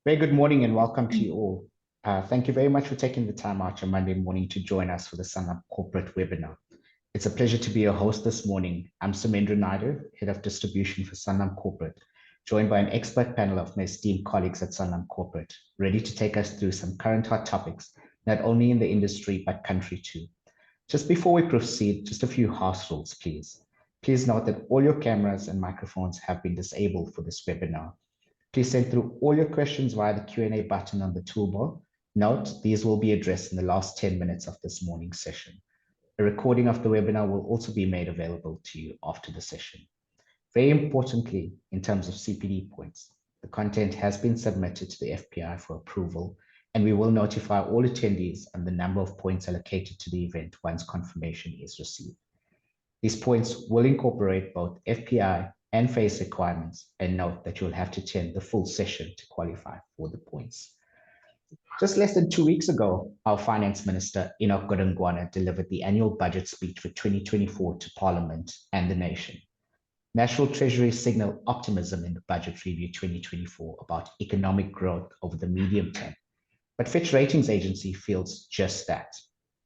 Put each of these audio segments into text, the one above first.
Very good morning and welcome to you all. Thank you very much for taking the time out your Monday morning to join us for the Sanlam Corporate webinar. It's a pleasure to be your host this morning. I'm Sumendra Naidu, Head of Distribution for Sanlam Corporate, joined by an expert panel of my esteemed colleagues at Sanlam Corporate, ready to take us through some current hot topics, not only in the industry, but country too. Just before we proceed, just a few house rules, please. Please note that all your cameras and microphones have been disabled for this webinar. Please send through all your questions via the Q&A button on the toolbar. Note, these will be addressed in the last 10 minutes of this morning's session. A recording of the webinar will also be made available to you after the session. Very importantly, in terms of CPD points, the content has been submitted to the FPI for approval, and we will notify all attendees on the number of points allocated to the event once confirmation is received. These points will incorporate both FPI and phase requirements, and note that you'll have to attend the full session to qualify for the points. Just less than 2 weeks ago, our Finance Minister, Enoch Godongwana, delivered the annual budget speech for 2024 to Parliament and the nation. National Treasury signaled optimism in the Budget Review 2024 about economic growth over the medium term, but Fitch Ratings Agency feels just that,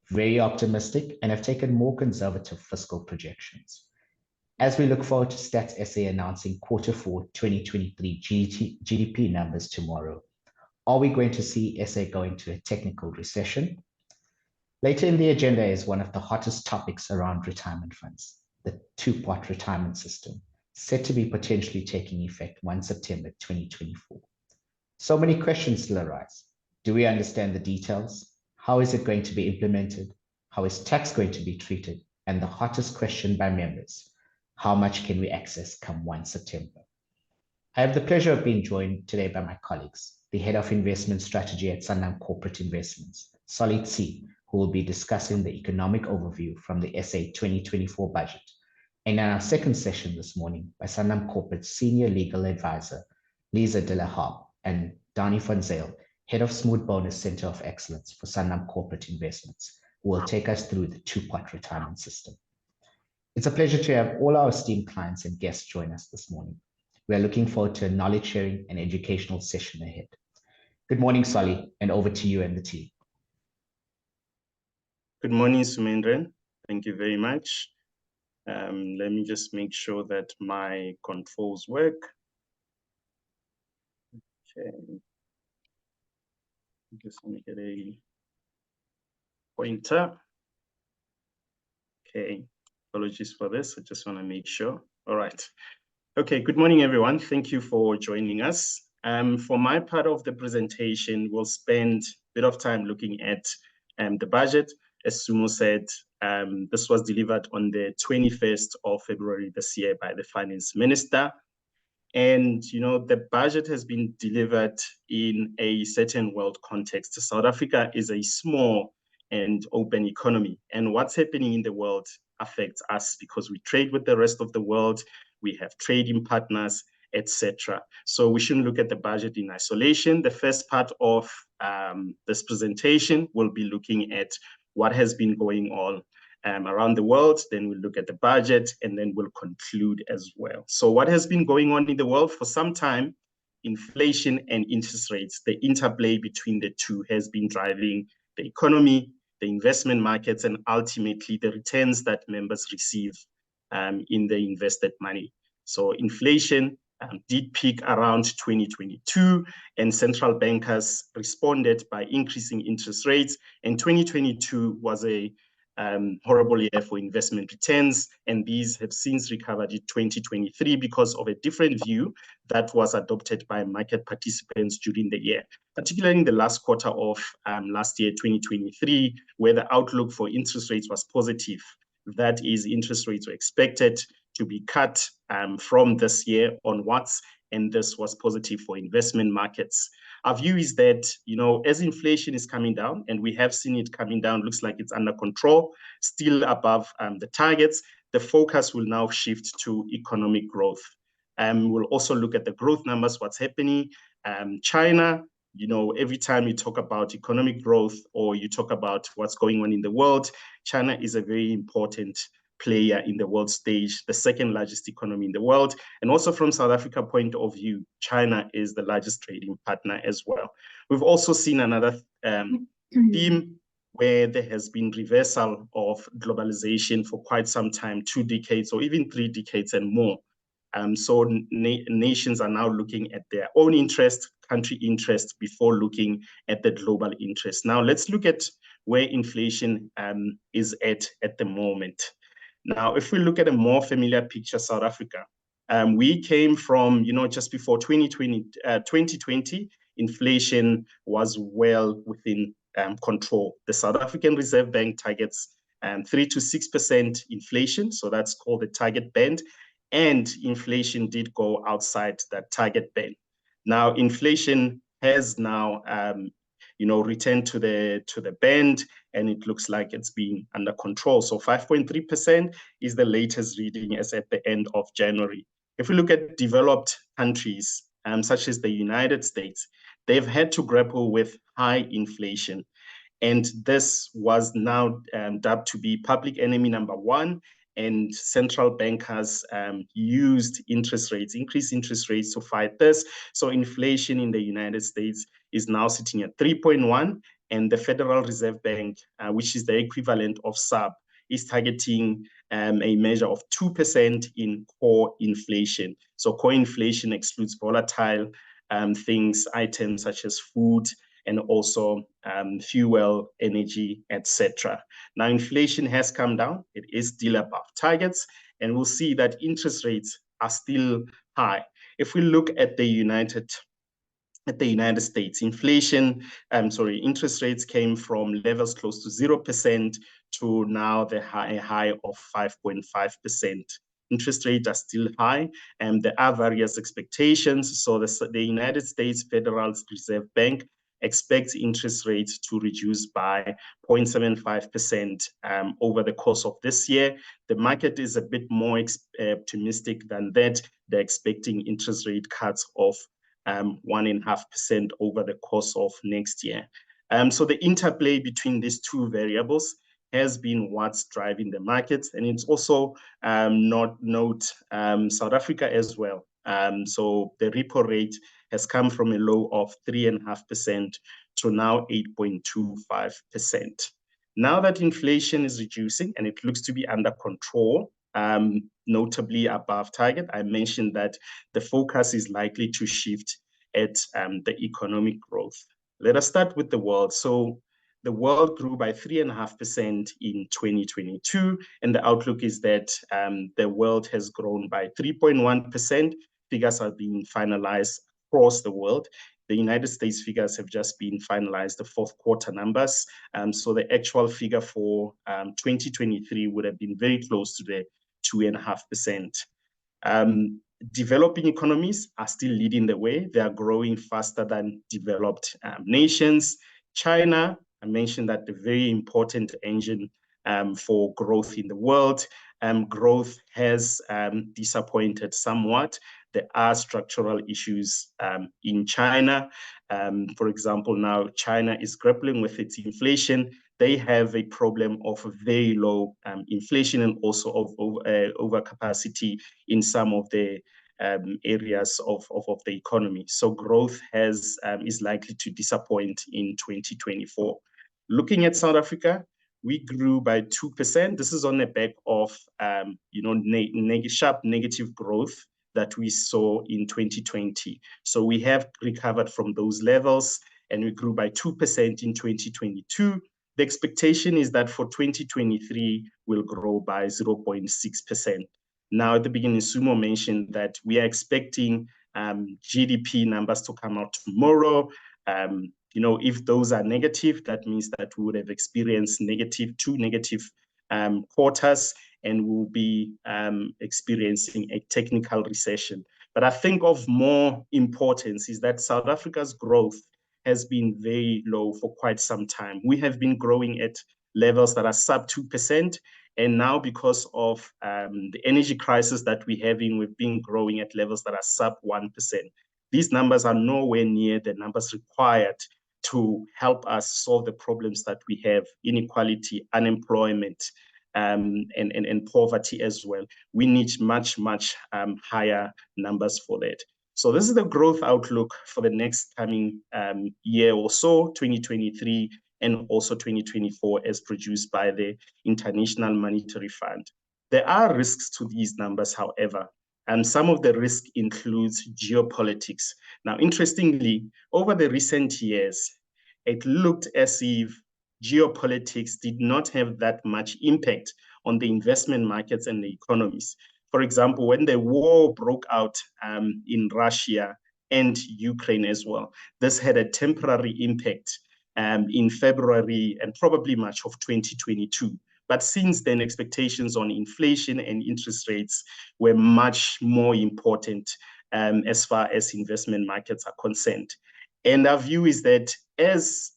very optimistic, and have taken more conservative fiscal projections. As we look forward to Stats SA announcing Q4 2023 GDP numbers tomorrow, are we going to see SA go into a technical recession? Later in the agenda is one of the hottest topics around retirement funds, the two-pot retirement system, set to be potentially taking effect 1 September 2024. So many questions still arise. Do we understand the details? How is it going to be implemented? How is tax going to be treated? And the hottest question by members, how much can we access come 1 September? I have the pleasure of being joined today by my colleagues, the Head of Investment Strategy at Sanlam Corporate Investments, Solly Tsi, who will be discussing the economic overview from the SA 2024 budget, and in our second session this morning by Sanlam Corporate's Senior Legal Advisor, Lisa de la Harpe, and Dani van Zyl, Head of Smooth Bonus Center of Excellence for Sanlam Corporate Investments, who will take us through the two-pot retirement system. It's a pleasure to have all our esteemed clients and guests join us this morning. We are looking forward to a knowledge sharing and educational session ahead. Good morning, Solly, and over to you and the team. Good morning, Sumendran. Thank you very much. Let me just make sure that my controls work. Okay. Just want to get a pointer. Okay, apologies for this. I just want to make sure. All right. Okay, good morning, everyone. Thank you for joining us. For my part of the presentation, we'll spend a bit of time looking at the budget. As Sumo said, this was delivered on the 21st of February this year by the Finance Minister. And, you know, the budget has been delivered in a certain world context. South Africa is a small and open economy. And what's happening in the world affects us because we trade with the rest of the world. We have trading partners, etc. So we shouldn't look at the budget in isolation. The first part of this presentation will be looking at what has been going on around the world. Then we'll look at the budget, and then we'll conclude as well. So what has been going on in the world for some time, inflation and interest rates, the interplay between the two has been driving the economy, the investment markets, and ultimately the returns that members receive in the invested money. So inflation did peak around 2022, and central bankers responded by increasing interest rates. And 2022 was a horrible year for investment returns, and these have since recovered in 2023 because of a different view that was adopted by market participants during the year, particularly in the last quarter of last year, 2023, where the outlook for interest rates was positive. That is, interest rates were expected to be cut from this year onwards, and this was positive for investment markets. Our view is that, you know, as inflation is coming down, and we have seen it coming down, looks like it's under control, still above the targets, the focus will now shift to economic growth. We'll also look at the growth numbers, what's happening. China, you know, every time you talk about economic growth or you talk about what's going on in the world, China is a very important player in the world stage, the second largest economy in the world. And also from South Africa point of view, China is the largest trading partner as well. We've also seen another theme where there has been reversal of globalization for quite some time, 2 decades or even 3 decades and more. So nations are now looking at their own interest, country interest, before looking at the global interest. Now, let's look at where inflation is at the moment. Now, if we look at a more familiar picture, South Africa, we came from, just before 2020, inflation was well within control. The South African Reserve Bank targets 3 to 6% inflation, so that's called the target band, and inflation did go outside that target band. Now, inflation has now, returned to the band, and it looks like it's being under control. So 5.3% is the latest reading as at the end of January. If we look at developed countries, such as the United States, they've had to grapple with high inflation. And this was now dubbed to be public enemy number one. And central bankers used increased interest rates to fight this. So inflation in the United States is now sitting at 3.1, and the Federal Reserve Bank, which is the equivalent of SARB, is targeting a measure of 2% in core inflation. So core inflation excludes volatile items such as food and also fuel, energy, etc. Now, inflation has come down. It is still above targets, and we'll see that interest rates are still high. If we look at the United States, interest rates came from levels close to 0% to now a high of 5.5%. Interest rates are still high, and there are various expectations. So the United States Federal Reserve Bank expects interest rates to reduce by 0.75% over the course of this year. The market is a bit more optimistic than that. They're expecting interest rate cuts of 1.5% over the course of next year. So the interplay between these two variables has been what's driving the markets, and it's also South Africa as well. So the repo rate has come from a low of 3.5% to now 8.25%. Now that inflation is reducing and it looks to be under control, notably above target, I mentioned that the focus is likely to shift at the economic growth. Let us start with the world. So the world grew by 3.5% in 2022, and the outlook is that the world has grown by 3.1%. Figures are being finalized across the world. The United States figures have just been finalized, the fourth quarter numbers. So the actual figure for 2023 would have been very close to the 2.5%. Developing economies are still leading the way. They are growing faster than developed nations. China, I mentioned that the very important engine for growth in the world. Growth has disappointed somewhat. There are structural issues in China. For example, now China is grappling with its inflation. They have a problem of very low inflation and also of overcapacity in some of the areas of the economy. So growth is likely to disappoint in 2024. Looking at South Africa, we grew by 2%. This is on the back of sharp negative growth that we saw in 2020. So we have recovered from those levels, and we grew by 2% in 2022. The expectation is that for 2023, we'll grow by 0.6%. Now, at the beginning, Sumo mentioned that we are expecting GDP numbers to come out tomorrow. If those are negative, that means that we would have experienced two negative quarters, and we'll be experiencing a technical recession. But I think of more importance is that South Africa's growth has been very low for quite some time. We have been growing at levels that are sub 2%, and now because of the energy crisis that we're having, we've been growing at levels that are sub 1%. These numbers are nowhere near the numbers required to help us solve the problems that we have: inequality, unemployment, and poverty as well. We need much higher numbers for that. So this is the growth outlook for the next coming year or so, 2023 and also 2024, as produced by the International Monetary Fund. There are risks to these numbers, however, and some of the risk includes geopolitics. Now, interestingly, over the recent years, it looked as if geopolitics did not have that much impact on the investment markets and the economies. For example, when the war broke out in Russia and Ukraine as well, this had a temporary impact in February and probably March of 2022. But since then, expectations on inflation and interest rates were much more important as far as investment markets are concerned. And our view is that as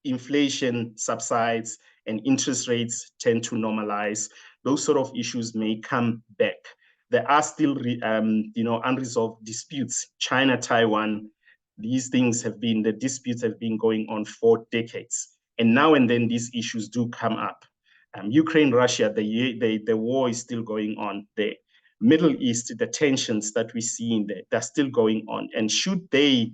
inflation subsides and interest rates tend to normalize, those sort of issues may come back. There are still unresolved disputes. China, Taiwan, the disputes have been going on for decades. And now and then these issues do come up. Ukraine, Russia, the war is still going on there. Middle East, the tensions that we see in there, they're still going on. And should they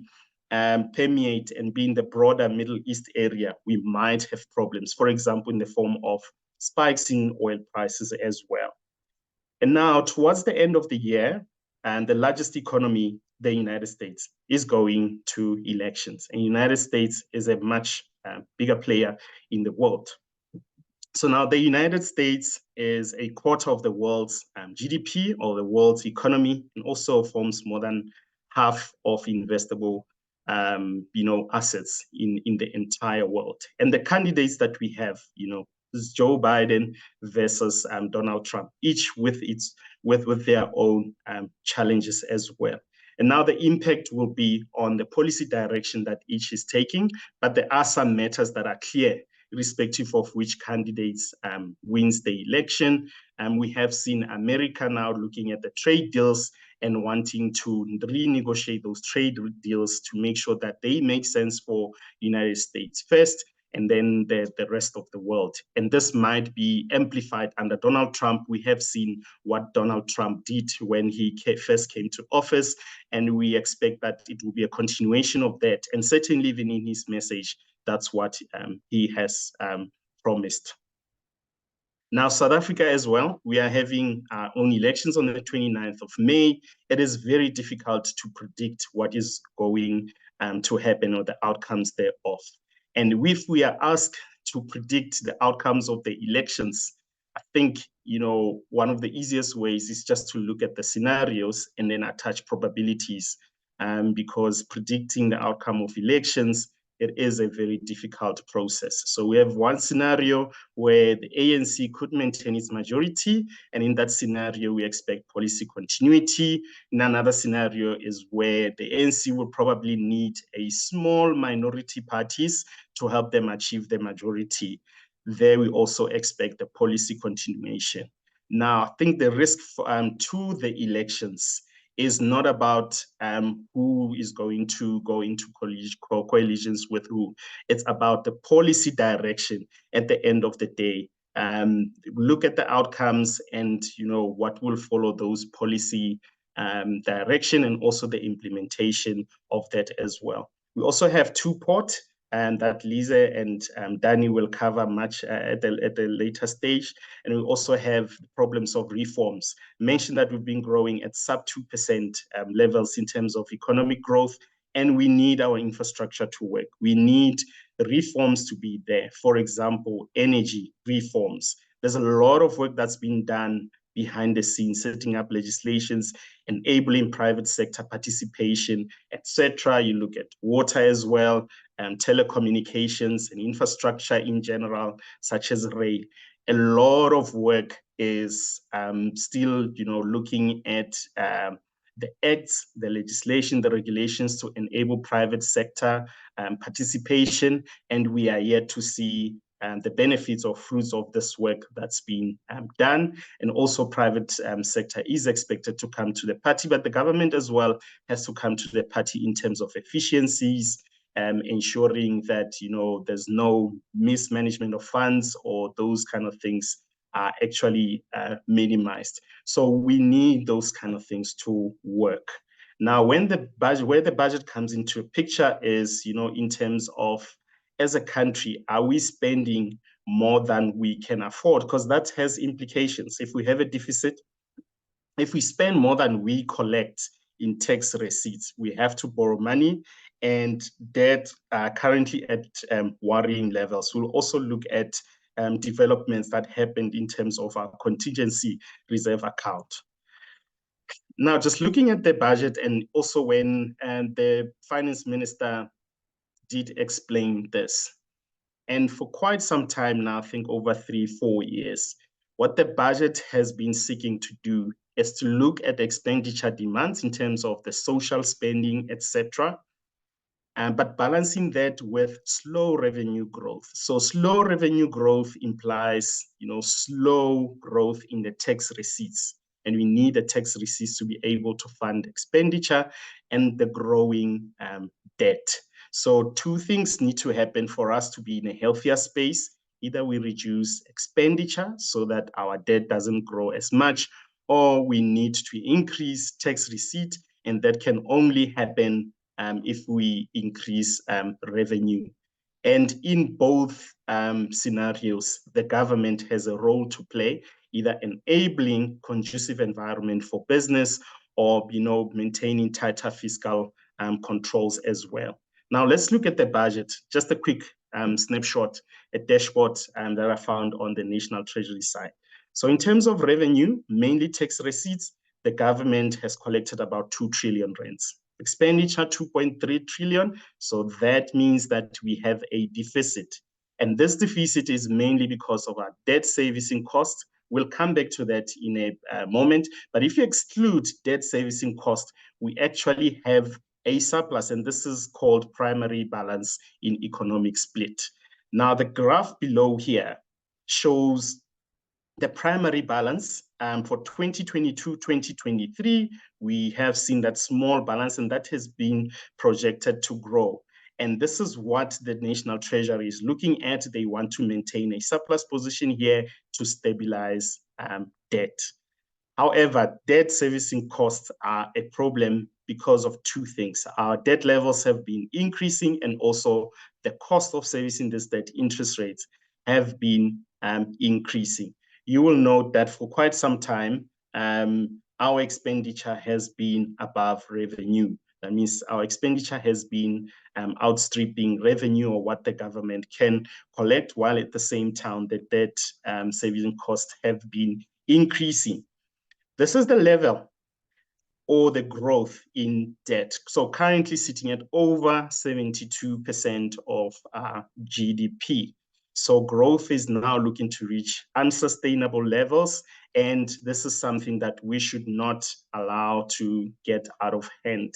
permeate and be in the broader Middle East area, we might have problems, for example, in the form of spikes in oil prices as well. And now, towards the end of the year, and the largest economy, the United States, is going to elections. And the United States is a much bigger player in the world. So now the United States is a quarter of the world's GDP or the world's economy, and also forms more than half of investable assets in the entire world. And the candidates that we have, is Joe Biden versus Donald Trump, each with their own challenges as well. And now the impact will be on the policy direction that each is taking, but there are some matters that are clear, irrespective of which candidates wins the election. And we have seen America now looking at the trade deals and wanting to renegotiate those trade deals to make sure that they make sense for the United States first, and then the rest of the world. And this might be amplified under Donald Trump. We have seen what Donald Trump did when he first came to office, and we expect that it will be a continuation of that. And certainly even in his message, that's what he has promised. Now, South Africa as well, we are having our own elections on the 29th of May. It is very difficult to predict what is going to happen or the outcomes thereof. And if we are asked to predict the outcomes of the elections, I think, one of the easiest ways is just to look at the scenarios and then attach probabilities, because predicting the outcome of elections, it is a very difficult process. So we have one scenario where the ANC could maintain its majority, and in that scenario, we expect policy continuity. In another scenario is where the ANC will probably need a small minority parties to help them achieve the majority. There we also expect the policy continuation. Now, I think the risk to the elections is not about who is going to go into coalitions with who. It's about the policy direction at the end of the day. Look at the outcomes and what will follow those policy direction, and also the implementation of that as well. We also have Two-Pot, and that Lisa and Danny will cover much at the later stage. And we also have problems of reforms. Mentioned that we've been growing at sub 2% levels in terms of economic growth, and we need our infrastructure to work. We need reforms to be there. For example, energy reforms. There's a lot of work that's been done behind the scenes, setting up legislations, enabling private sector participation, etc. You look at water as well, and telecommunications and infrastructure in general, such as rail. A lot of work is still, looking at the acts, the legislation, the regulations to enable private sector participation, and we are yet to see the benefits or fruits of this work that's been done. And also private sector is expected to come to the party, but the government as well has to come to the party in terms of efficiencies, ensuring that there's no mismanagement of funds or those kind of things are actually minimized. So we need those kind of things to work. Now, when the budget, where the budget comes into a picture is, in terms of, as a country, are we spending more than we can afford? Because that has implications. If we have a deficit, if we spend more than we collect in tax receipts, we have to borrow money, and debt currently at worrying levels. We'll also look at developments that happened in terms of our contingency reserve account. Now, just looking at the budget, and also when the finance minister did explain this, and for quite some time now, I think over 3-4 years, what the budget has been seeking to do is to look at expenditure demands in terms of the social spending, etc., but balancing that with slow revenue growth. So slow revenue growth implies, slow growth in the tax receipts. And we need the tax receipts to be able to fund expenditure and the growing debt. So two things need to happen for us to be in a healthier space. Either we reduce expenditure so that our debt doesn't grow as much, or we need to increase tax receipt, and that can only happen if we increase revenue. And in both scenarios, the government has a role to play, either enabling conducive environment for business or maintaining tighter fiscal controls as well. Now let's look at the budget. Just a quick snapshot, a dashboard that I found on the National Treasury side. So in terms of revenue, mainly tax receipts, the government has collected about 2 trillion rands. Expenditure, 2.3 trillion. So that means that we have a deficit. And this deficit is mainly because of our debt servicing costs. We'll come back to that in a moment. But if you exclude debt servicing cost, we actually have a surplus, and this is called primary balance in economic split. Now, the graph below here shows the primary balance for 2022-2023, we have seen that small balance, and that has been projected to grow. And this is what the National Treasury is looking at. They want to maintain a surplus position here to stabilize debt. However, debt servicing costs are a problem because of two things. Our debt levels have been increasing, and also the cost of servicing this debt, interest rates, have been increasing. You will note that for quite some time, our expenditure has been above revenue. That means our expenditure has been outstripping revenue, or what the government can collect, while at the same time the debt servicing costs have been increasing. This is the level or the growth in debt. So currently sitting at over 72% of GDP. So growth is now looking to reach unsustainable levels, and this is something that we should not allow to get out of hand.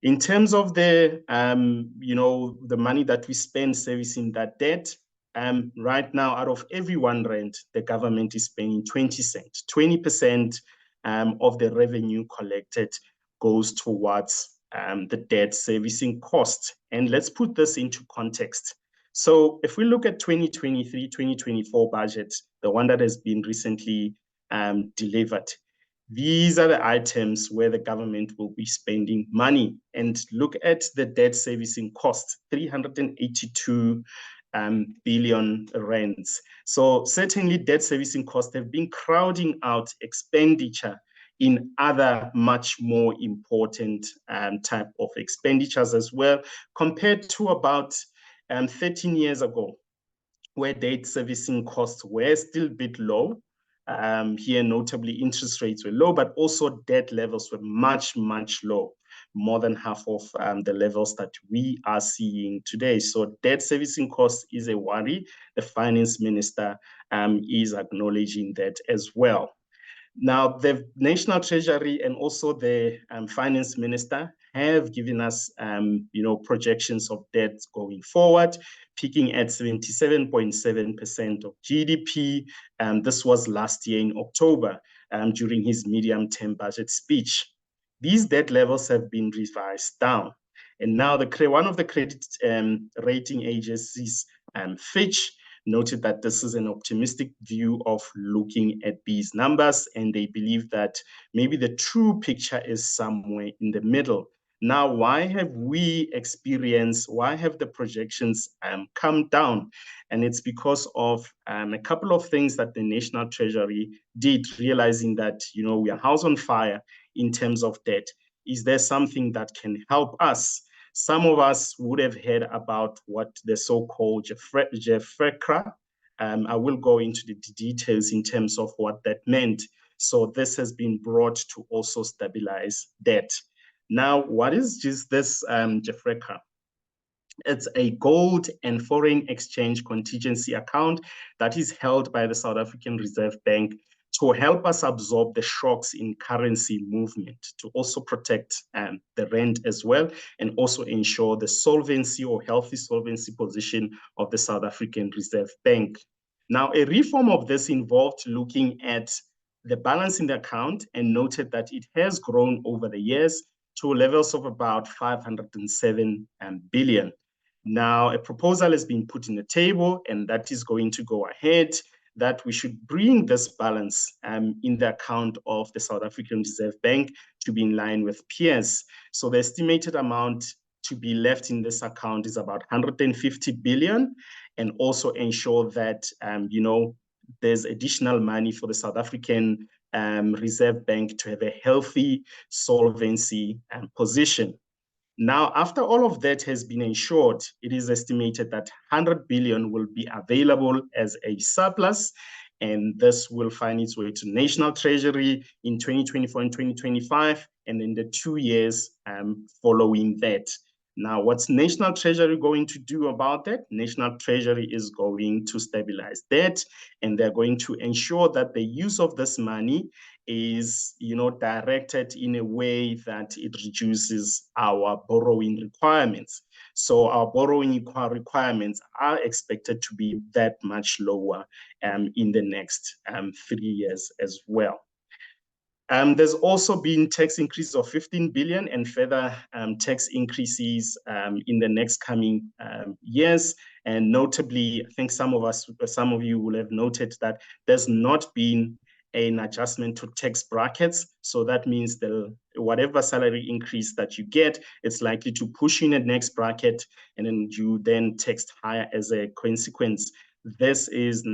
In terms of the, the money that we spend servicing that debt, right now, out of every 1 rand, the government is paying 20 cents. 20% of the revenue collected goes towards the debt servicing cost. And let's put this into context. So if we look at 2023-2024 budget, the one that has been recently delivered, these are the items where the government will be spending money. And look at the debt servicing cost, 382 billion rands. So certainly debt servicing costs have been crowding out expenditure in other much more important type of expenditures as well, compared to about 13 years ago, where debt servicing costs were still a bit low. Here, notably, interest rates were low, but also debt levels were much, much low, more than half of the levels that we are seeing today. So debt servicing cost is a worry. The finance minister is acknowledging that as well. Now, the National Treasury and also the finance minister have given us, projections of debt going forward, peaking at 77.7% of GDP. This was last year in October during his medium-term budget speech. These debt levels have been revised down. And now one of the credit rating agencies, Fitch, noted that this is an optimistic view of looking at these numbers, and they believe that maybe the true picture is somewhere in the middle. Now, why have the projections come down? And it's because of a couple of things that the National Treasury did, realizing that, we are house on fire in terms of debt. Is there something that can help us? Some of us would have heard about what the so-called JEFFRECRA. I will go into the details in terms of what that meant. So this has been brought to also stabilize debt. Now, what is just this JEFFRECRA? It's a gold and foreign exchange contingency account that is held by the South African Reserve Bank to help us absorb the shocks in currency movement, to also protect the rand as well, and also ensure the solvency or healthy solvency position of the South African Reserve Bank. Now, a reform of this involved looking at the balance in the account and noted that it has grown over the years to levels of about 507 billion. Now, a proposal has been put in the table, and that is going to go ahead, that we should bring this balance in the account of the South African Reserve Bank to be in line with peers. So the estimated amount to be left in this account is about 150 billion, and also ensure that, there's additional money for the South African Reserve Bank to have a healthy solvency position. Now, after all of that has been ensured, it is estimated that 100 billion will be available as a surplus, and this will find its way to National Treasury in 2024 and 2025, and in the 2 years following that. Now, what's National Treasury going to do about that? National Treasury is going to stabilize debt, and they're going to ensure that the use of this money is, directed in a way that it reduces our borrowing requirements. So our borrowing requirements are expected to be that much lower in the next 3 years as well. There's also been tax increases of 15 billion and further tax increases in the next coming years. And notably, I think some of you will have noted that there's not been an adjustment to tax brackets. So that means whatever salary increase that you get, it's likely to push in a next bracket, and then you then taxed higher as a consequence. This is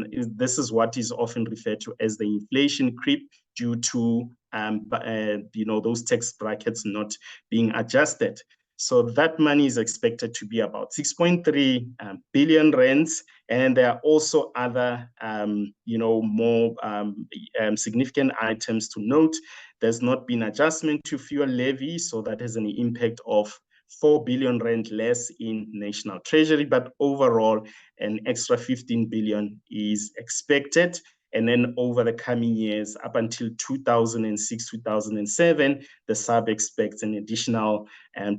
what is often referred to as the inflation creep, due to those tax brackets not being adjusted. So that money is expected to be about 6.3 billion rands, and there are also other more significant items to note. There's not been adjustment to fuel levy, so that has an impact of 4 billion rand less in National Treasury, but overall an extra 15 billion is expected. And then over the coming years, up until 2006, 2007, the SARB expects an additional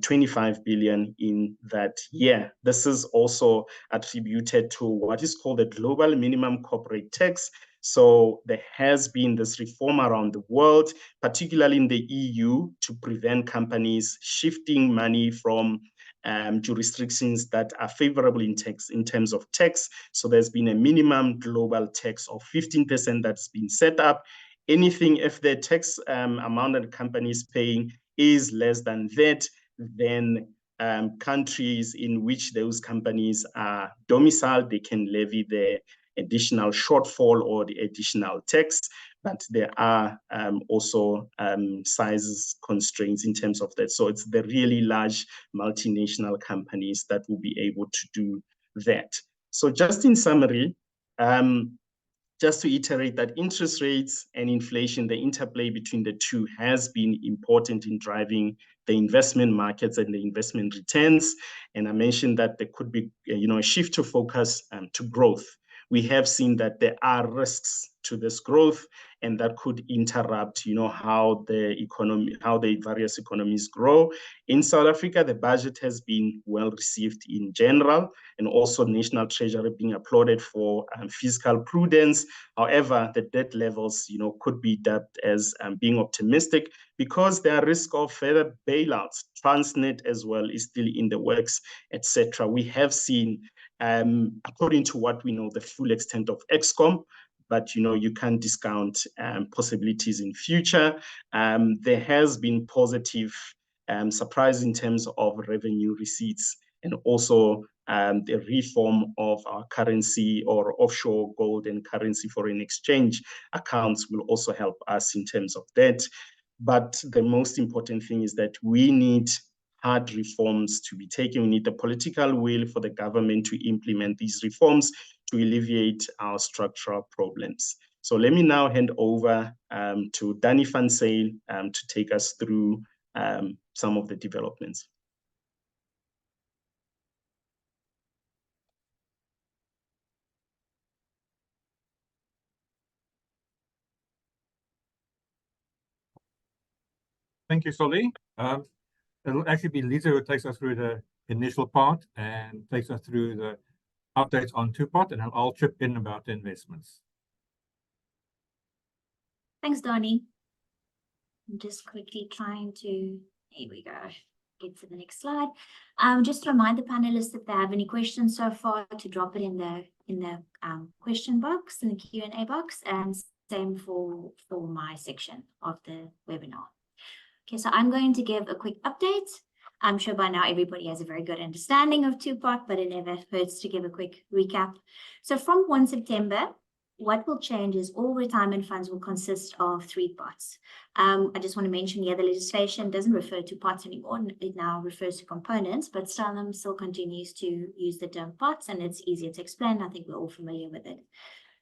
25 billion in that year. This is also attributed to what is called the global minimum corporate tax. So there has been this reform around the world, particularly in the EU, to prevent companies shifting money from jurisdictions that are favorable in terms of tax. So there's been a minimum global tax of 15% that's been set up. Anything, if the tax amount that the company is paying is less than that, then countries in which those companies are domiciled, they can levy the additional shortfall or the additional tax. But there are also size constraints in terms of that. So it's the really large multinational companies that will be able to do that. So just in summary, just to iterate that interest rates and inflation, the interplay between the two has been important in driving the investment markets and the investment returns. And I mentioned that there could be a shift to focus to growth. We have seen that there are risks to this growth, and that could interrupt, how the various economies grow. In South Africa, the budget has been well received in general, and also National Treasury being applauded for fiscal prudence. However, the debt levels, could be dubbed as being optimistic, because there are risks of further bailouts. Transnet as well is still in the works, etc. We have seen according to what we know, the full extent of Eskom, but you can't discount possibilities in future. There has been positive surprise in terms of revenue receipts, and also the reform of our currency or offshore gold and currency foreign exchange accounts will also help us in terms of that. But the most important thing is that we need hard reforms to be taken. We need the political will for the government to implement these reforms to alleviate our structural problems. So let me now hand over to Danny van Zyl to take us through some of the developments. Thank you, Solly. It'll actually be Lisa who takes us through the initial part and takes us through the updates on Two-Pot, and I'll chip in about the investments. Thanks, Donnie. I'm just quickly trying to, here we go, get to the next slide. Just to remind the panelists if they have any questions so far to drop it in the question box, in the Q&A box, and same for my section of the webinar. Okay, so I'm going to give a quick update. I'm sure by now everybody has a very good understanding of Two-Pot, but it never hurts to give a quick recap. So from 1 September, what will change is all retirement funds will consist of 3 pots. I just want to mention here the legislation doesn't refer to pots anymore. It now refers to components, but Sanlam still continues to use the term pots, and it's easier to explain. I think we're all familiar with it.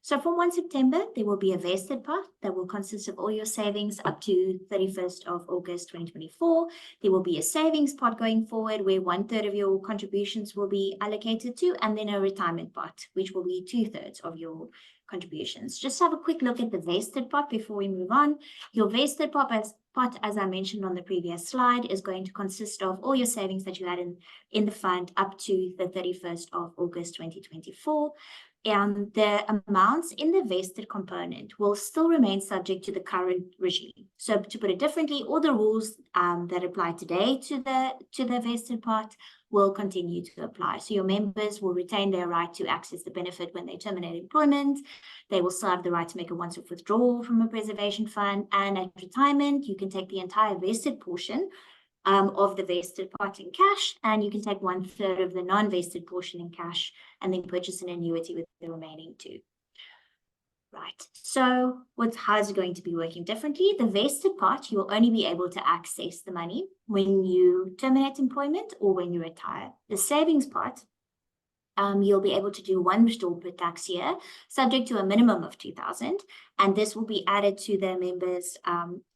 So from 1 September, there will be a vested pot that will consist of all your savings up to 31st of August 2024. There will be a savings pot going forward where 1/3 of your contributions will be allocated to, and then a retirement pot, which will be 2/3 of your contributions. Just have a quick look at the vested pot before we move on. Your vested pot, as I mentioned on the previous slide, is going to consist of all your savings that you had in the fund up to the 31st of August 2024. And the amounts in the vested component will still remain subject to the current regime. So to put it differently, all the rules that apply today to the vested part will continue to apply. So your members will retain their right to access the benefit when they terminate employment. They will still have the right to make a once-off withdrawal from a preservation fund. And at retirement, you can take the entire vested portion of the vested part in cash, and you can take 1/3 of the non-vested portion in cash and then purchase an annuity with the remaining 2. Right, so how is it going to be working differently? The vested part, you'll only be able to access the money when you terminate employment or when you retire. The savings part, you'll be able to do 1 withdrawal per tax year, subject to a minimum of 2,000, and this will be added to the members'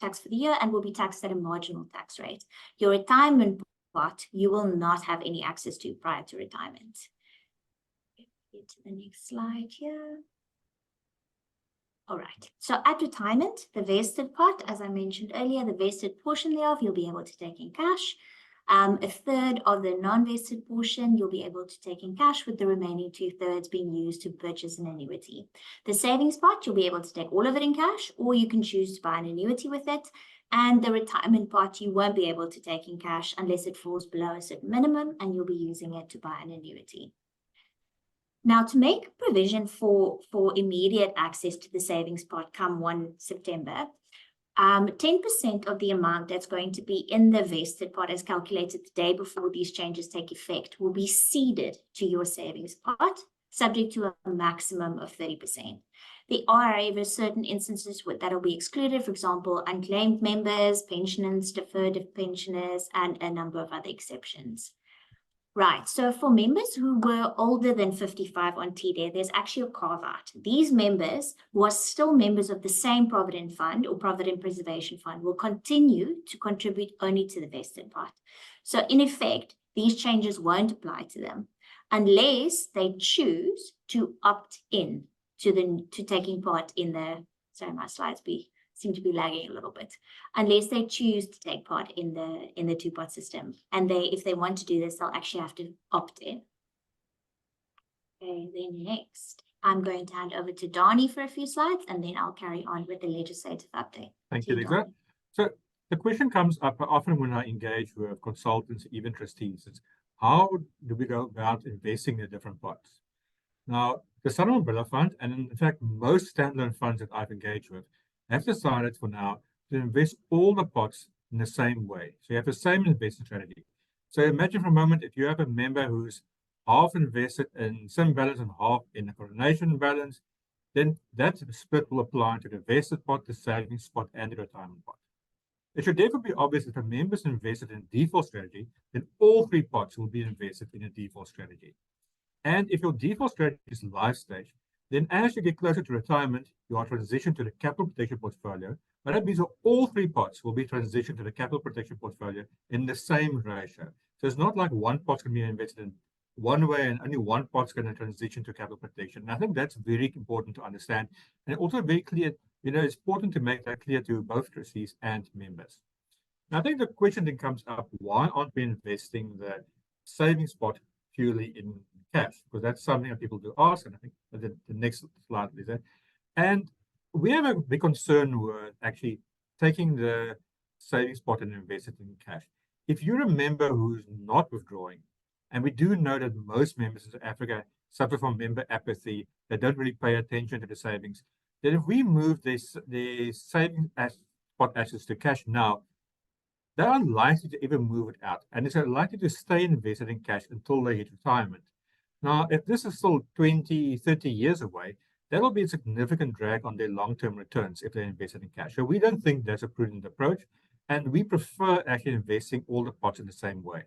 tax for the year and will be taxed at a marginal tax rate. Your retirement part, you will not have any access to prior to retirement. Get to the next slide here. All right, so at retirement, the vested part, as I mentioned earlier, the vested portion thereof, you'll be able to take in cash. 1/3 of the non-vested portion you'll be able to take in cash, with the remaining 2/3 being used to purchase an annuity. The savings part, you'll be able to take all of it in cash, or you can choose to buy an annuity with it. And the retirement part, you won't be able to take in cash unless it falls below a certain minimum, and you'll be using it to buy an annuity. Now, to make provision for immediate access to the savings part come 1 September, 10% of the amount that's going to be in the vested part as calculated the day before these changes take effect will be ceded to your savings part, subject to a maximum of 30%. There are, however, certain instances that will be excluded, for example, unclaimed members, pensioners, deferred pensioners, and a number of other exceptions. Right, so for members who were older than 55 on TDARE, there's actually a carve-out. These members who are still members of the same Provident Fund or Provident Preservation Fund will continue to contribute only to the vested part. So in effect, these changes won't apply to them unless they choose to opt in to taking part in the, sorry, my slides seem to be lagging a little bit, unless they choose to take part in the Two-Pot system. And if they want to do this, they'll actually have to opt in. Okay, then next, I'm going to hand over to Donnie for a few slides, and then I'll carry on with the legislative update. Thank you, Lisa. So the question comes up often when I engage with consultants, even trustees, is how do we go about investing in the different pots? Now, the Sanlam Umbrella Fund, and in fact, most standalone funds that I've engaged with, have decided for now to invest all the pots in the same way. So you have the same investment strategy. So imagine for a moment if you have a member who's half invested in sim balance and half in the coordination balance, then that split will apply to the vested pot, the savings pot, and the retirement pot. It should therefore be obvious that if a member is invested in a default strategy, then all three pots will be invested in a default strategy. And if your default strategy is life stage, then as you get closer to retirement, you are transitioned to the capital protection portfolio. But that means that all three pots will be transitioned to the capital protection portfolio in the same ratio. So it's not like one pot's going to be invested in one way and only one pot's going to transition to capital protection. And I think that's very important to understand. And also very clear, it's important to make that clear to both trustees and members. Now, I think the question then comes up, why aren't we investing the savings pot purely in cash? Because that's something that people do ask, and I think the next slide is that. And we have a big concern with actually taking the savings pot and invest it in cash. If you're a member who's not withdrawing, and we do know that most members in South Africa suffer from member apathy, they don't really pay attention to the savings, then if we move the savings pot assets to cash now, they're unlikely to ever move it out, and it's likely to stay invested in cash until they hit retirement. Now, if this is still 20, 30 years away, that'll be a significant drag on their long-term returns if they're invested in cash. So we don't think that's a prudent approach, and we prefer actually investing all the pots in the same way.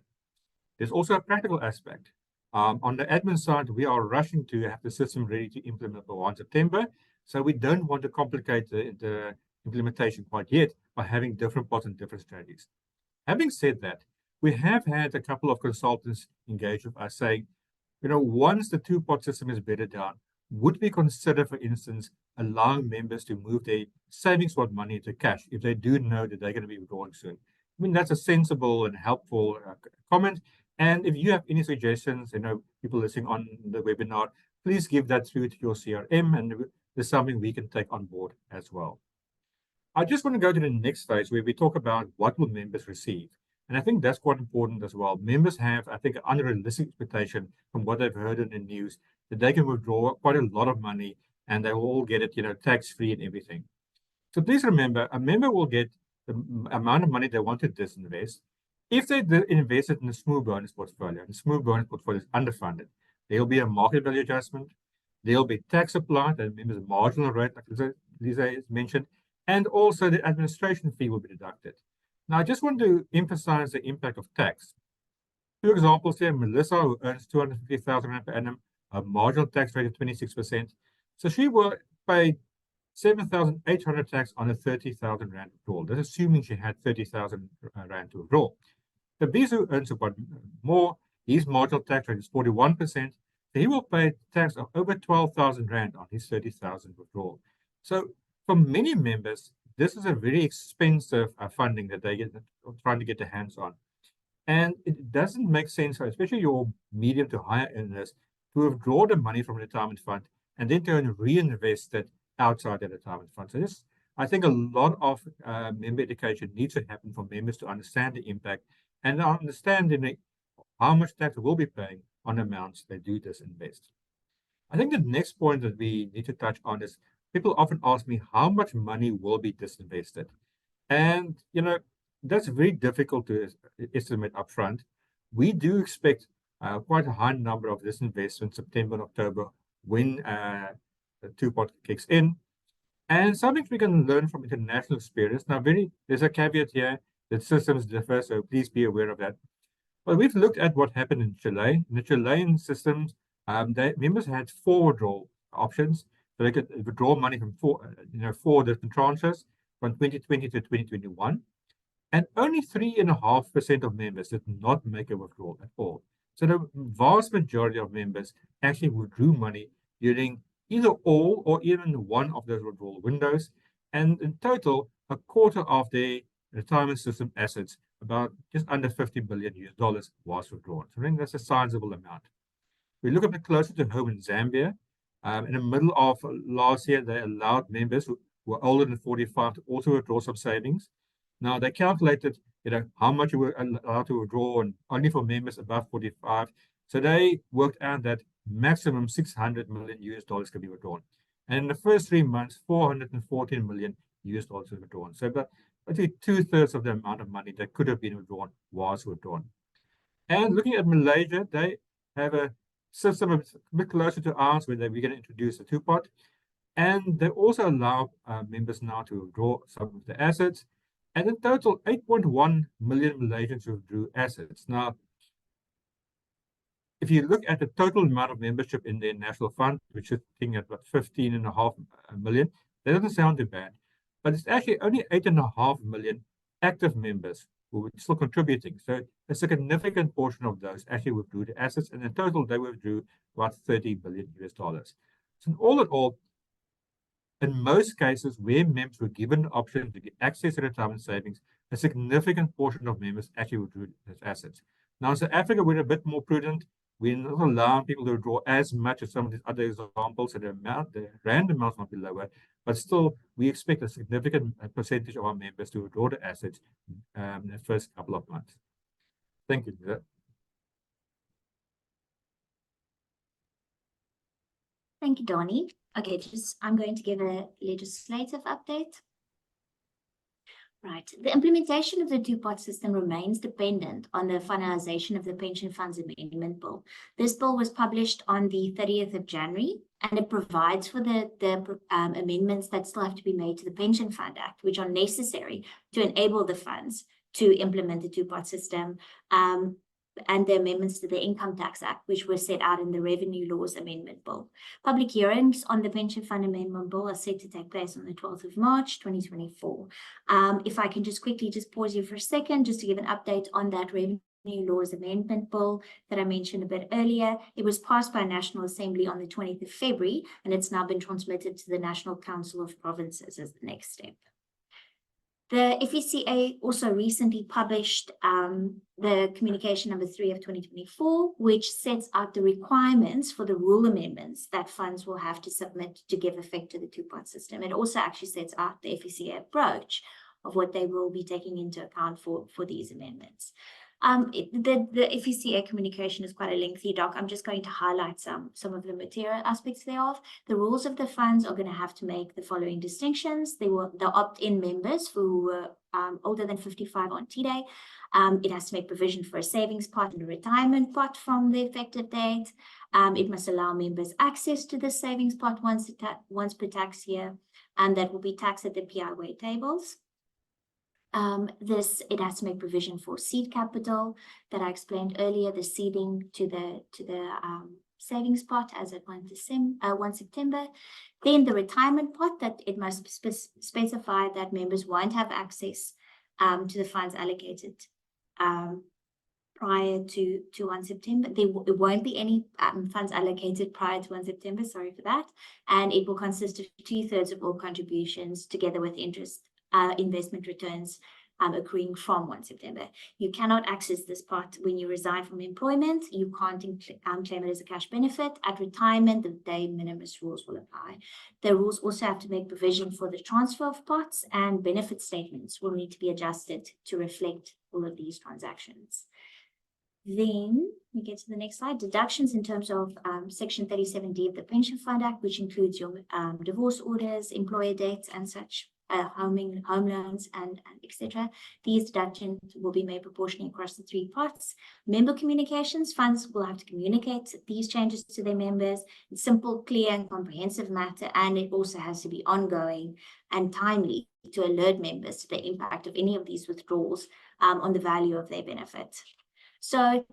There's also a practical aspect. On the admin side, we are rushing to have the system ready to implement by 1 September, so we don't want to complicate the implementation quite yet by having different pots and different strategies. Having said that, we have had a couple of consultants engage with us saying, once the two-pot system is bedded down, would we consider, for instance, allowing members to move their savings pot money into cash if they do know that they're going to be withdrawing soon? I mean, that's a sensible and helpful comment. And if you have any suggestions, people listening on the webinar, please give that through to your CRM, and there's something we can take on board as well. I just want to go to the next phase where we talk about what will members receive. And I think that's quite important as well. Members have, I think, an unrealistic expectation from what they've heard in the news that they can withdraw quite a lot of money and they will all get it, tax-free and everything. So please remember, a member will get the amount of money they want to disinvest. If they invested in a smooth bonus portfolio, and the smooth bonus portfolio is underfunded, there'll be a market value adjustment, there'll be tax applied, and members' marginal rate, like Lisa has mentioned, and also the administration fee will be deducted. Now, I just want to emphasize the impact of tax. Two examples here, Melissa, who earns 250,000 Rand per annum, a marginal tax rate of 26%. So she will pay 7,800 tax on a 30,000 Rand withdrawal. That's assuming she had 30,000 Rand to withdraw. The Bizu earns about more. His marginal tax rate is 41%. So he will pay tax of over 12,000 Rand on his 30,000 withdrawal. So for many members, this is a very expensive funding that they get trying to get their hands on. And it doesn't make sense, especially your medium to higher earners, to withdraw the money from a retirement fund and then to reinvest it outside the retirement fund. So this, I think a lot of member education needs to happen for members to understand the impact and understand how much tax will be paying on amounts they do disinvest. I think the next point that we need to touch on is people often ask me how much money will be disinvested. And, that's very difficult to estimate upfront. We do expect quite a high number of disinvestment in September and October when the two-pot kicks in. And something we can learn from international experience. Now, there's a caveat here that systems differ, so please be aware of that. But we've looked at what happened in Chile. In the Chilean systems, members had 4 withdrawal options. So they could withdraw money from 4 different tranches from 2020 to 2021. And only 3.5% of members did not make a withdrawal at all. So the vast majority of members actually withdrew money during either all or even one of those withdrawal windows. And in total, a quarter of their retirement system assets, about just under $50 billion was withdrawn. So I think that's a sizable amount. We look a bit closer to home in Zambia. In the middle of last year, they allowed members who were older than 45 to also withdraw some savings. Now, they calculated how much you were allowed to withdraw, and only for members above 45. So they worked out that maximum $600 million can be withdrawn. And in the first 3 months, $414 million were withdrawn. So about 2/3 of the amount of money that could have been withdrawn was withdrawn. And looking at Malaysia, they have a system a bit closer to ours where we're going to introduce a two-pot. And they also allow members now to withdraw some of the assets. And in total, 8.1 million Malaysians withdrew assets. Now, if you look at the total amount of membership in their national fund, which is sitting at about 15.5 million, that doesn't sound too bad. But it's actually only 8.5 million active members who were still contributing. So a significant portion of those actually withdrew the assets, and in total they withdrew about $30 billion. So all in all, in most cases where members were given the option to get access to retirement savings, a significant portion of members actually withdrew those assets. Now in South Africa, we're a bit more prudent. We're not allowing people to withdraw as much as some of these other examples, so the rand amounts might be lower, but still we expect a significant percentage of our members to withdraw the assets in the first couple of months. Thank you. Thank you, Donnie. Okay, I'm going to give a legislative update. Right. The implementation of the two-pot system remains dependent on the finalization of the Pension Funds Amendment Bill. This bill was published on the 30th of January, and it provides for the amendments that still have to be made to the Pension Fund Act, which are necessary to enable the funds to implement the two-pot system, and the amendments to the Income Tax Act, which were set out in the Revenue Laws Amendment Bill. Public hearings on the Pension Fund Amendment Bill are set to take place on the 12th of March, 2024. If I can just quickly pause you for a second, just to give an update on that Revenue Laws Amendment Bill that I mentioned a bit earlier. It was passed by National Assembly on the 20th of February, and it's now been transmitted to the National Council of Provinces as the next step. The FECA also recently published the communication number 3 of 2024, which sets out the requirements for the rule amendments that funds will have to submit to give effect to the two-pot system. It also actually sets out the FECA approach of what they will be taking into account for these amendments. The FECA communication is quite a lengthy doc. I'm just going to highlight some of the material aspects thereof. The rules of the funds are going to have to make the following distinctions. The opt-in members who were older than 55 on T-Day. It has to make provision for a savings pot and a retirement pot from the effective date. It must allow members access to the savings pot once per tax year, and that will be taxed at the PI tables. It has to make provision for seed capital that I explained earlier, the seeding to the savings pot as at 1 September. Then the retirement pot, that it must specify that members won't have access to the funds allocated prior to 1 September. There won't be any funds allocated prior to 1 September, sorry for that. And it will consist of 2/3 of all contributions together with interest investment returns accruing from 1 September. You cannot access this pot when you resign from employment. You can't claim it as a cash benefit. At retirement, the de minimis rules will apply. The rules also have to make provision for the transfer of pots, and benefit statements will need to be adjusted to reflect all of these transactions. Then we get to the next slide, deductions in terms of Section 37D of the Pension Fund Act, which includes your divorce orders, employer debts, and such. Home loans and etc. These deductions will be made proportionally across the 3 pots. Member communications, funds will have to communicate these changes to their members in simple, clear, and comprehensive matter, and it also has to be ongoing and timely to alert members to the impact of any of these withdrawals on the value of their benefit. So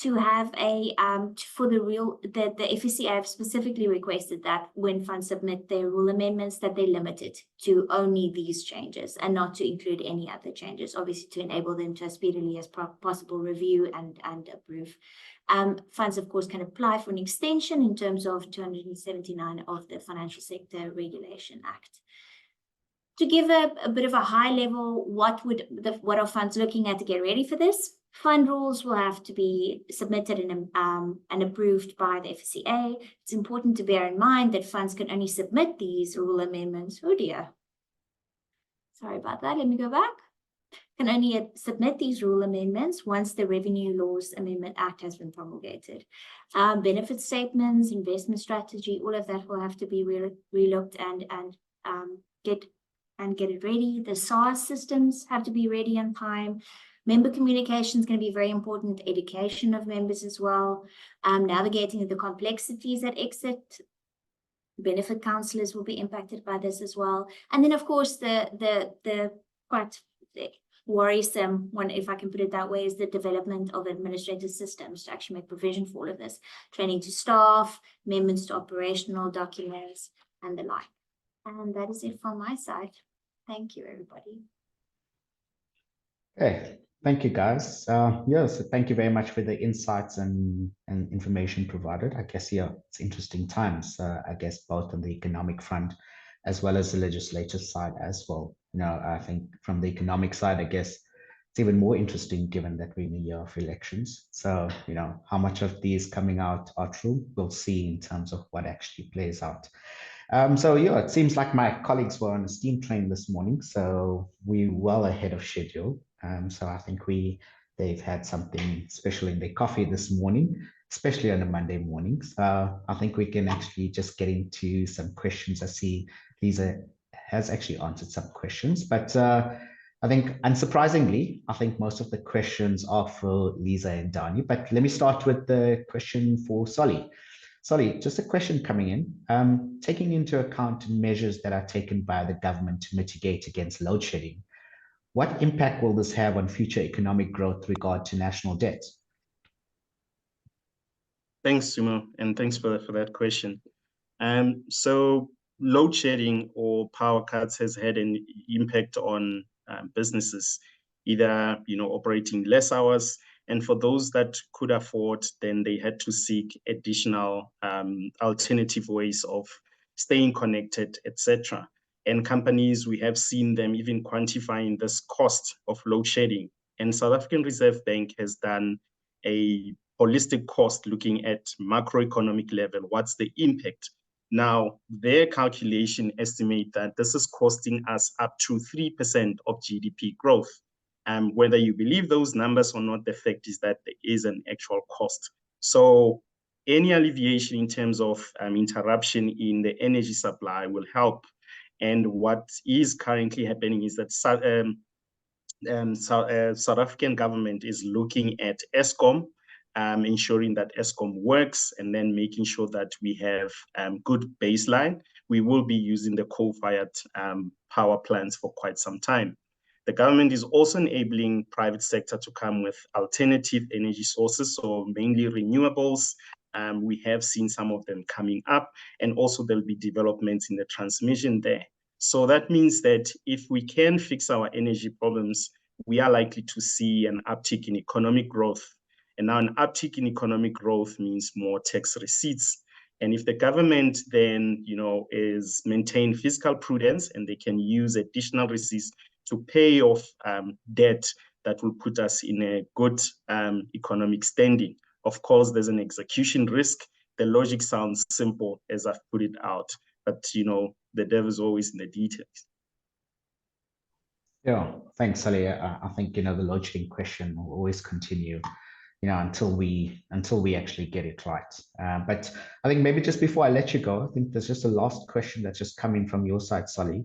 to have the FECA have specifically requested that when funds submit their rule amendments, that they limit it to only these changes and not to include any other changes, obviously to enable them to as speedily as possible review and approve. Funds, of course, can apply for an extension in terms of 279 of the Financial Sector Regulation Act. To give a bit of a high level, what are funds looking at to get ready for this? Fund rules will have to be submitted and approved by the FECA. It's important to bear in mind that funds can only submit these rule amendments. Oh dear. Sorry about that. Let me go back. can only submit these rule amendments once the Revenue Laws Amendment Act has been promulgated. Benefit statements, investment strategy, all of that will have to be relooked and get it ready. The SARS systems have to be ready in time. Member communication is going to be very important, education of members as well, navigating the complexities at exit. Benefit counselors will be impacted by this as well. And then, of course, the quite worrisome one, if I can put it that way, is the development of administrative systems to actually make provision for all of this. Training to staff, amendments to operational documents, and the like. And that is it from my side. Thank you, everybody. Okay, thank you, guys. Yes, thank you very much for the insights and information provided. I guess, yeah, it's interesting times, I guess, both on the economic front as well as the legislative side as well. You know, I think from the economic side, I guess it's even more interesting given that we're in a year of elections. So, you know, how much of these coming out are true, we'll see in terms of what actually plays out. So yeah, it seems like my colleagues were on a steam train this morning, so we're well ahead of schedule. So I think they've had something special in their coffee this morning, especially on a Monday morning. So I think we can actually just get into some questions. I see Lisa has actually answered some questions, but I think unsurprisingly, I think most of the questions are for Lisa and Dani. But let me start with the question for Solly. Sorry, just a question coming in. Taking into account measures that are taken by the government to mitigate against load shedding, what impact will this have on future economic growth with regard to national debt? Thanks, Sumo, and thanks for that question. So load shedding or power cuts has had an impact on businesses, either operating less hours. And for those that could afford, then they had to seek additional alternative ways of staying connected, etc. And companies, we have seen them even quantifying this cost of load shedding. And South African Reserve Bank has done a holistic cost looking at macroeconomic level. What's the impact? Now, their calculation estimate that this is costing us up to 3% of GDP growth. Whether you believe those numbers or not, the fact is that there is an actual cost. So any alleviation in terms of interruption in the energy supply will help. And what is currently happening is that South African government is looking at Eskom, ensuring that Eskom works, and then making sure that we have good baseline. We will be using the coal-fired power plants for quite some time. The government is also enabling private sector to come with alternative energy sources, so mainly renewables. We have seen some of them coming up, and also there'll be developments in the transmission there. So that means that if we can fix our energy problems, we are likely to see an uptick in economic growth. And now an uptick in economic growth means more tax receipts. And if the government then, is maintain fiscal prudence and they can use additional receipts to pay off debt, that will put us in a good economic standing. Of course, there's an execution risk. The logic sounds simple as I've put it out, but the devil's always in the details. Yeah, thanks, Sally. I think the load shedding question will always continue, until we actually get it right. But I think maybe just before I let you go, I think there's just a last question that's just coming from your side, Sally.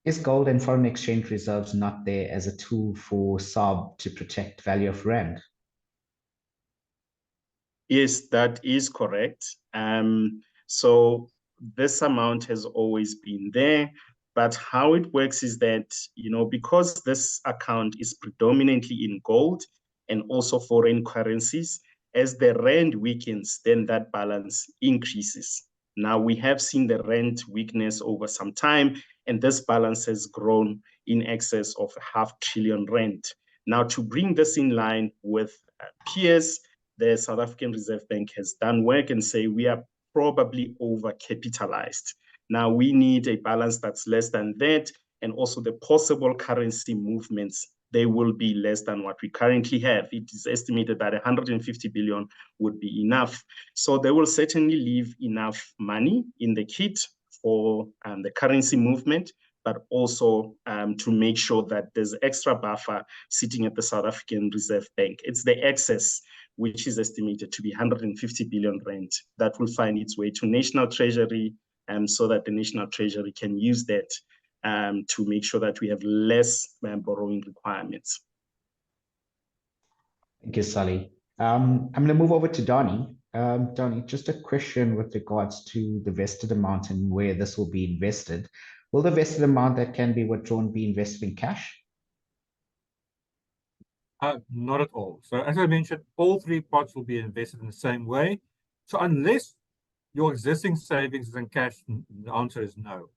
Is gold and foreign exchange reserves not there as a tool for SARB to protect value of rand? Yes, that is correct. So this amount has always been there, but how it works is that, because this account is predominantly in gold and also foreign currencies, as the rand weakens, then that balance increases. Now we have seen the rand weakness over some time, and this balance has grown in excess of R500 billion. Now, to bring this in line with peers, the South African Reserve Bank has done work and say we are probably overcapitalized. Now we need a balance that's less than that, and also the possible currency movements, they will be less than what we currently have. It is estimated that 150 billion would be enough. So they will certainly leave enough money in the kit for the currency movement, but also to make sure that there's extra buffer sitting at the South African Reserve Bank. It's the excess, which is estimated to be 150 billion rand, that will find its way to National Treasury, so that the National Treasury can use that to make sure that we have less borrowing requirements. Thank you, Sally. I'm going to move over to Donnie. Donnie, just a question with regards to the vested amount and where this will be invested. Will the vested amount that can be withdrawn be invested in cash? Not at all. So as I mentioned, all three pots will be invested in the same way. So unless your existing savings is in cash, the answer is no.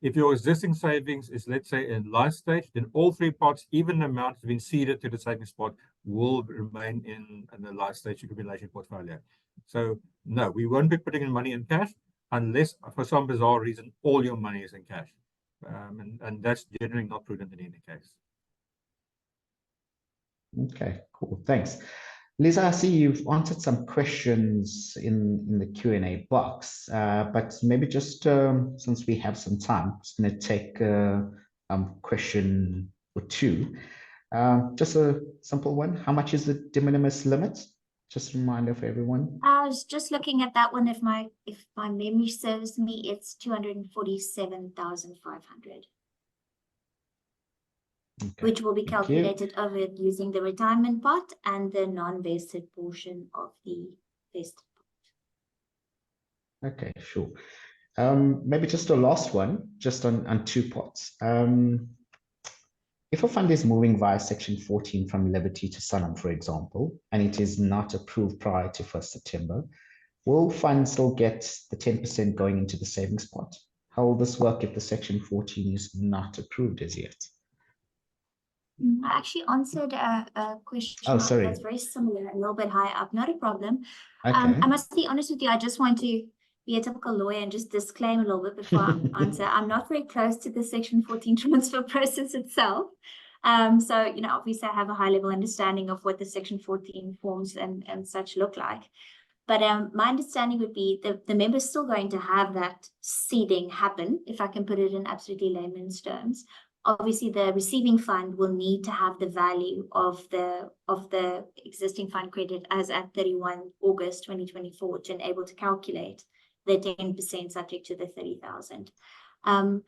If your existing savings is, let's say, in life stage, then all three pots, even the amount that's been seeded to the savings pot, will remain in the life stage accumulation portfolio. So no, we won't be putting in money in cash unless, for some bizarre reason, all your money is in cash. And that's generally not prudent in any case. Okay, cool. Thanks. Lisa, I see you've answered some questions in the Q&A box, but maybe just since we have some time, I'm just going to take a question or two. Just a simple one. How much is the de minimis limit? Just a reminder for everyone. I was just looking at that one. If my memory serves me, it's 247,500. Okay. Which will be Thank you. calculated over using the retirement pot and the non-vested portion of the vested pot. Okay, sure. Maybe just a last one, just on two pots. If a fund is moving via Section 14 from Liberty to Sanlam, for example, and it is not approved prior to 1st September, will funds still get the 10% going into the savings pot? How will this work if the Section 14 is not approved as yet? I actually answered a question sorry. that's very similar, a little bit higher up, not a problem. Okay. I must be honest with you, I just want to be a typical lawyer and just disclaim a little bit before I answer. I'm not very close to the Section 14 transfer process itself. So, you know, obviously I have a high level understanding of what the Section 14 forms and such look like. But my understanding would be the member's still going to have that seeding happen, if I can put it in absolutely layman's terms. Obviously, the receiving fund will need to have the value of the existing fund credit as at 31 August 2024 to enable to calculate the 10% subject to the 30,000. I'm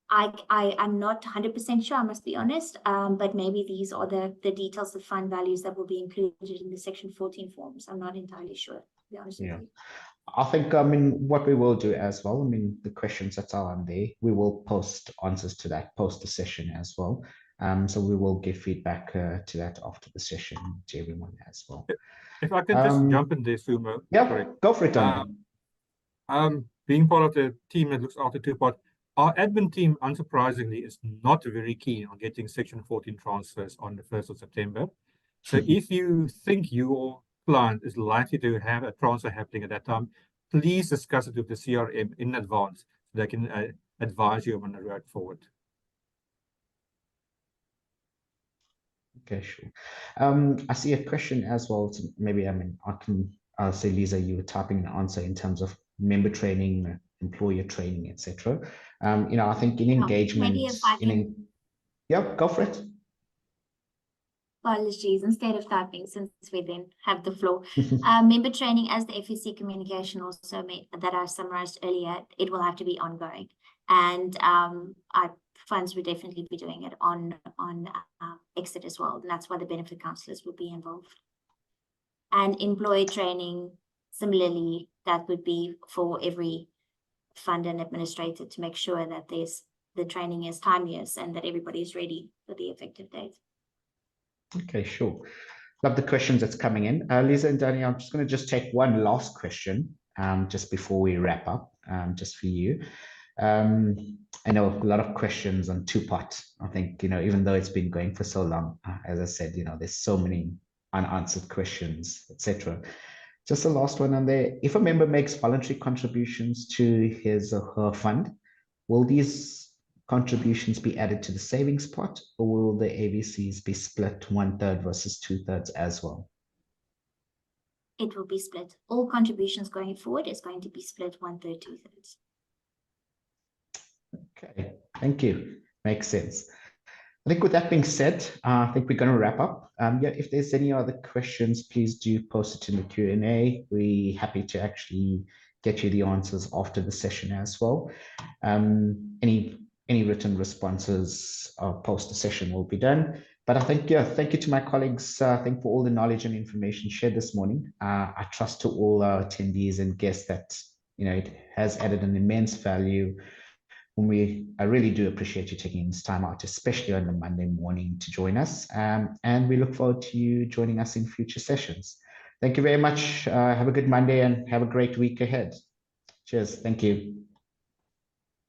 not 100% sure, I must be honest, but maybe these are the details of fund values that will be included in the Section 14 forms. I'm not entirely sure, to be honest with you. I think, what we will do as well, the questions that are on there, we will post answers to that post the session as well. So we will give feedback to that after the session to everyone as well. If I can just jump in there, Sumo. Yeah, sorry. Go for it, Donnie. Being part of the team that looks after two-pot, our admin team, unsurprisingly, is not very keen on getting Section 14 transfers on the 1st of September. So if you think your client is likely to have a transfer happening at that time, please discuss it with the CRM in advance so they can advise you on the road forward. Okay, sure. I see a question as well. So maybe I'll say, Lisa, you were typing the answer in terms of member training, employer training, etc. I think in engagement, maybe if I can... Yeah, go for it. Apologies, instead of typing, since we then have the floor. Member training, as the FEC communication also made, that I summarized earlier, it will have to be ongoing. And our funds will definitely be doing it on exit as well. And that's why the benefit counselors will be involved. And employee training, similarly, that would be for every fund and administrator to make sure that the training is timeous and that everybody is ready for the effective date. Okay, sure. Love the questions that's coming in. Lisa and Danny, I'm just going to take one last question just before we wrap up, just for you. I know a lot of questions on two-pot. I think, even though it's been going for so long, as I said, there's so many unanswered questions, etc. Just the last one on there. If a member makes voluntary contributions to his or her fund, will these contributions be added to the savings pot, or will the ABCs be split 1/3 versus 2/3 as well? It will be split. All contributions going forward is going to be split 1/3, 2/3. Okay, thank you. Makes sense. I think with that being said, I think we're going to wrap up. Yeah, if there's any other questions, please do post it in the Q&A. We're happy to actually get you the answers after the session as well. Any written responses post the session will be done. But I think, yeah, thank you to my colleagues. Thank you for all the knowledge and information shared this morning. I trust to all our attendees and guests that, it has added an immense value. I really do appreciate you taking this time out, especially on the Monday morning, to join us. And we look forward to you joining us in future sessions. Thank you very much. Have a good Monday and have a great week ahead. Cheers. Thank you.